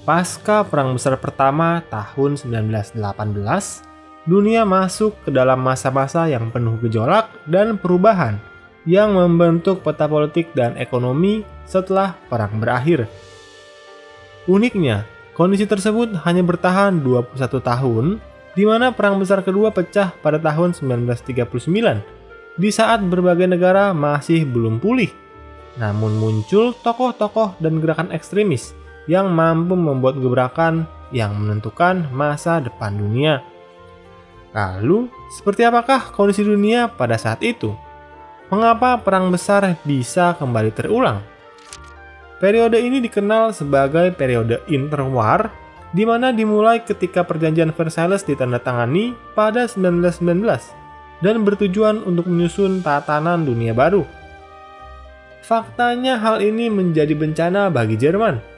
Pasca Perang Besar Pertama tahun 1918, dunia masuk ke dalam masa-masa yang penuh gejolak dan perubahan yang membentuk peta politik dan ekonomi setelah perang berakhir. Uniknya, kondisi tersebut hanya bertahan 21 tahun, di mana Perang Besar Kedua pecah pada tahun 1939, di saat berbagai negara masih belum pulih. Namun muncul tokoh-tokoh dan gerakan ekstremis yang mampu membuat gebrakan yang menentukan masa depan dunia. Lalu, seperti apakah kondisi dunia pada saat itu? Mengapa perang besar bisa kembali terulang? Periode ini dikenal sebagai periode interwar, di mana dimulai ketika Perjanjian Versailles ditandatangani pada 1919 dan bertujuan untuk menyusun tatanan dunia baru. Faktanya hal ini menjadi bencana bagi Jerman.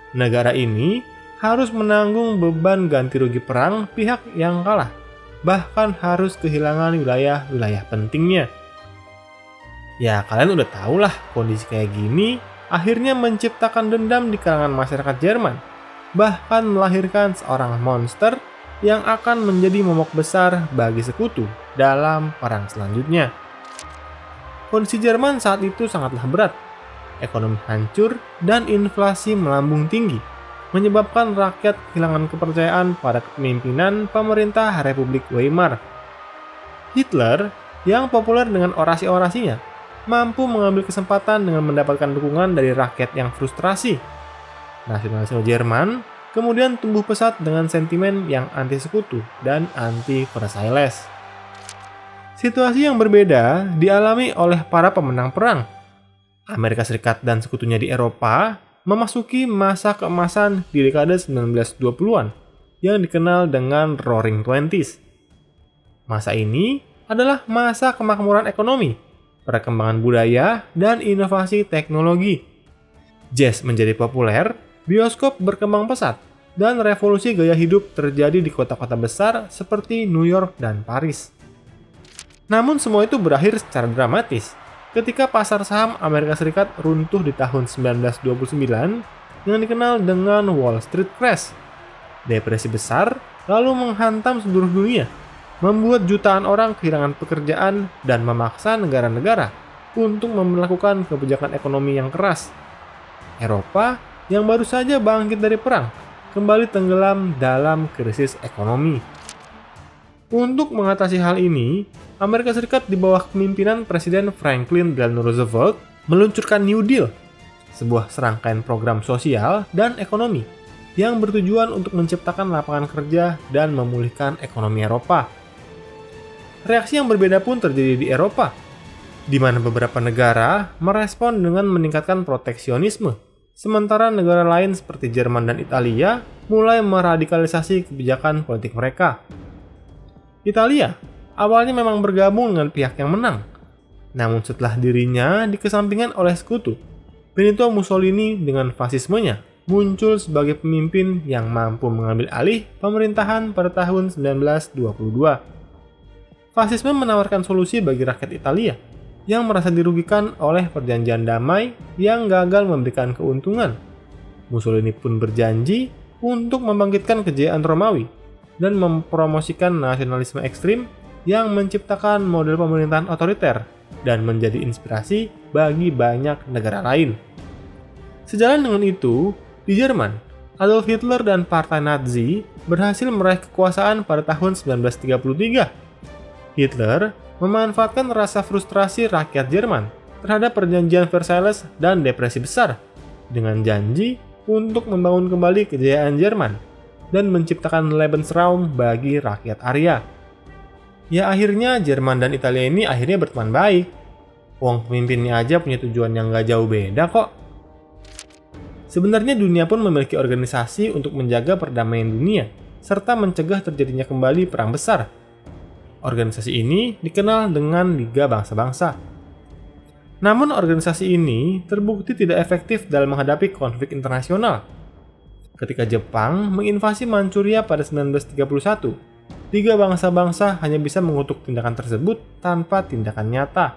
Negara ini harus menanggung beban ganti rugi perang pihak yang kalah, bahkan harus kehilangan wilayah-wilayah pentingnya. Ya, kalian udah tau lah, kondisi kayak gini akhirnya menciptakan dendam di kalangan masyarakat Jerman, bahkan melahirkan seorang monster yang akan menjadi momok besar bagi sekutu dalam perang selanjutnya. Kondisi Jerman saat itu sangatlah berat. Ekonomi hancur dan inflasi melambung tinggi, menyebabkan rakyat kehilangan kepercayaan pada kepemimpinan pemerintah Republik Weimar. Hitler, yang populer dengan orasi-orasinya, mampu mengambil kesempatan dengan mendapatkan dukungan dari rakyat yang frustrasi. Nasionalisme Jerman kemudian tumbuh pesat dengan sentimen yang anti-sekutu dan anti-Versailles. Situasi yang berbeda dialami oleh para pemenang perang. Amerika Serikat dan sekutunya di Eropa memasuki masa keemasan di dekade 1920-an yang dikenal dengan Roaring Twenties. Masa ini adalah masa kemakmuran ekonomi, perkembangan budaya, dan inovasi teknologi. Jazz menjadi populer, bioskop berkembang pesat, dan revolusi gaya hidup terjadi di kota-kota besar seperti New York dan Paris. Namun semua itu berakhir secara dramatis ketika pasar saham Amerika Serikat runtuh di tahun 1929 yang dikenal dengan Wall Street Crash. Depresi besar lalu menghantam seluruh dunia, membuat jutaan orang kehilangan pekerjaan dan memaksa negara-negara untuk melakukan kebijakan ekonomi yang keras. Eropa yang baru saja bangkit dari perang kembali tenggelam dalam krisis ekonomi. Untuk mengatasi hal ini, Amerika Serikat di bawah kepemimpinan Presiden Franklin Delano Roosevelt meluncurkan New Deal, sebuah serangkaian program sosial dan ekonomi yang bertujuan untuk menciptakan lapangan kerja dan memulihkan ekonomi Eropa. Reaksi yang berbeda pun terjadi di Eropa, di mana beberapa negara merespon dengan meningkatkan proteksionisme, sementara negara lain seperti Jerman dan Italia mulai meradikalisasi kebijakan politik mereka. Italia awalnya memang bergabung dengan pihak yang menang, namun setelah dirinya dikesampingkan oleh sekutu, Benito Mussolini dengan fasismenya muncul sebagai pemimpin yang mampu mengambil alih pemerintahan pada tahun 1922. Fasisme menawarkan solusi bagi rakyat Italia yang merasa dirugikan oleh perjanjian damai yang gagal memberikan keuntungan. Mussolini pun berjanji untuk membangkitkan kejayaan Romawi dan mempromosikan nasionalisme ekstrim yang menciptakan model pemerintahan otoriter dan menjadi inspirasi bagi banyak negara lain. Sejalan dengan itu, di Jerman, Adolf Hitler dan Partai Nazi berhasil meraih kekuasaan pada tahun 1933. Hitler memanfaatkan rasa frustrasi rakyat Jerman terhadap Perjanjian Versailles dan Depresi Besar dengan janji untuk membangun kembali kejayaan Jerman dan menciptakan Lebensraum bagi rakyat Arya. Ya akhirnya Jerman dan Italia ini akhirnya berteman baik. Wong pemimpinnya aja punya tujuan yang gak jauh beda kok. Sebenarnya dunia pun memiliki organisasi untuk menjaga perdamaian dunia, serta mencegah terjadinya kembali perang besar. Organisasi ini dikenal dengan Liga Bangsa-Bangsa. Namun organisasi ini terbukti tidak efektif dalam menghadapi konflik internasional. Ketika Jepang menginvasi Manchuria pada 1931, Liga Bangsa-Bangsa hanya bisa mengutuk tindakan tersebut tanpa tindakan nyata.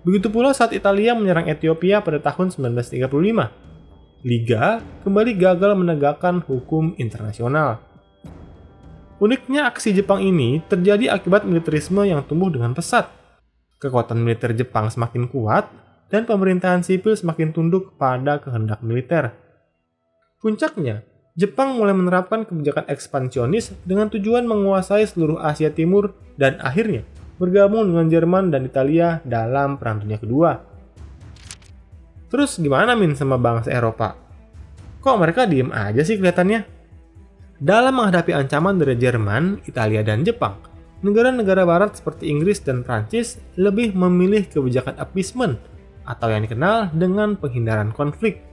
Begitu pula saat Italia menyerang Ethiopia pada tahun 1935. Liga kembali gagal menegakkan hukum internasional. Uniknya aksi Jepang ini terjadi akibat militerisme yang tumbuh dengan pesat. Kekuatan militer Jepang semakin kuat dan pemerintahan sipil semakin tunduk pada kehendak militer. Puncaknya, Jepang mulai menerapkan kebijakan ekspansionis dengan tujuan menguasai seluruh Asia Timur dan akhirnya bergabung dengan Jerman dan Italia dalam Perang Dunia Kedua. Terus gimana sama bangsa Eropa? Kok mereka diem aja sih kelihatannya? Dalam menghadapi ancaman dari Jerman, Italia, dan Jepang, negara-negara barat seperti Inggris dan Prancis lebih memilih kebijakan appeasement atau yang dikenal dengan penghindaran konflik.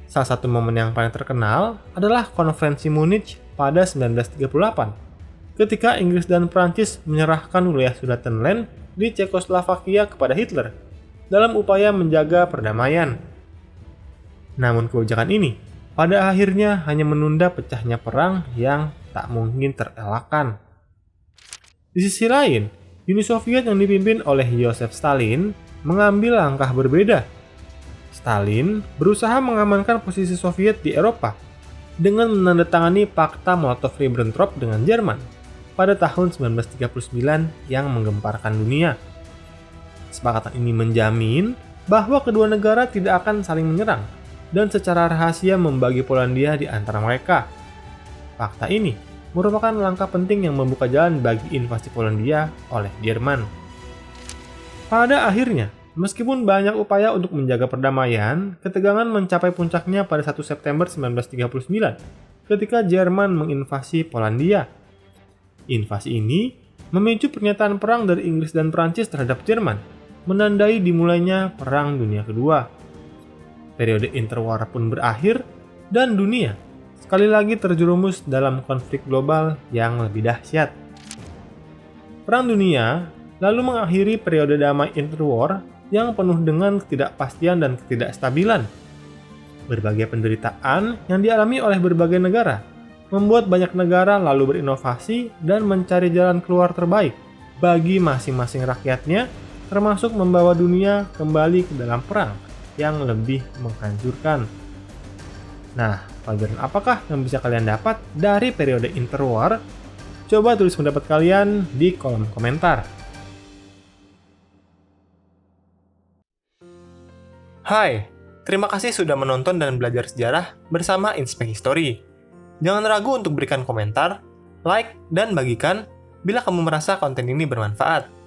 Salah satu momen yang paling terkenal adalah Konferensi Munich pada 1938, ketika Inggris dan Prancis menyerahkan wilayah Sudetenland di Cekoslovakia kepada Hitler dalam upaya menjaga perdamaian. Namun kebijakan ini pada akhirnya hanya menunda pecahnya perang yang tak mungkin terelakkan. Di sisi lain, Uni Soviet yang dipimpin oleh Joseph Stalin mengambil langkah berbeda. Stalin berusaha mengamankan posisi Soviet di Eropa dengan menandatangani Fakta Molotov-Ribbentrop dengan Jerman pada tahun 1939 yang menggemparkan dunia. Kesepakatan ini menjamin bahwa kedua negara tidak akan saling menyerang dan secara rahasia membagi Polandia di antara mereka. Fakta ini merupakan langkah penting yang membuka jalan bagi invasi Polandia oleh Jerman. Pada akhirnya, meskipun banyak upaya untuk menjaga perdamaian, ketegangan mencapai puncaknya pada 1 September 1939 ketika Jerman menginvasi Polandia. Invasi ini memicu pernyataan perang dari Inggris dan Prancis terhadap Jerman, menandai dimulainya Perang Dunia Kedua. Periode interwar pun berakhir dan dunia sekali lagi terjerumus dalam konflik global yang lebih dahsyat. Perang dunia lalu mengakhiri periode damai interwar yang penuh dengan ketidakpastian dan ketidakstabilan. Berbagai penderitaan yang dialami oleh berbagai negara membuat banyak negara lalu berinovasi dan mencari jalan keluar terbaik bagi masing-masing rakyatnya, termasuk membawa dunia kembali ke dalam perang yang lebih menghancurkan. Nah, pelajaran apakah yang bisa kalian dapat dari periode interwar? Coba tulis pendapat kalian di kolom komentar. Hai, terima kasih sudah menonton dan belajar sejarah bersama Inspek History. Jangan ragu untuk berikan komentar, like, dan bagikan bila kamu merasa konten ini bermanfaat.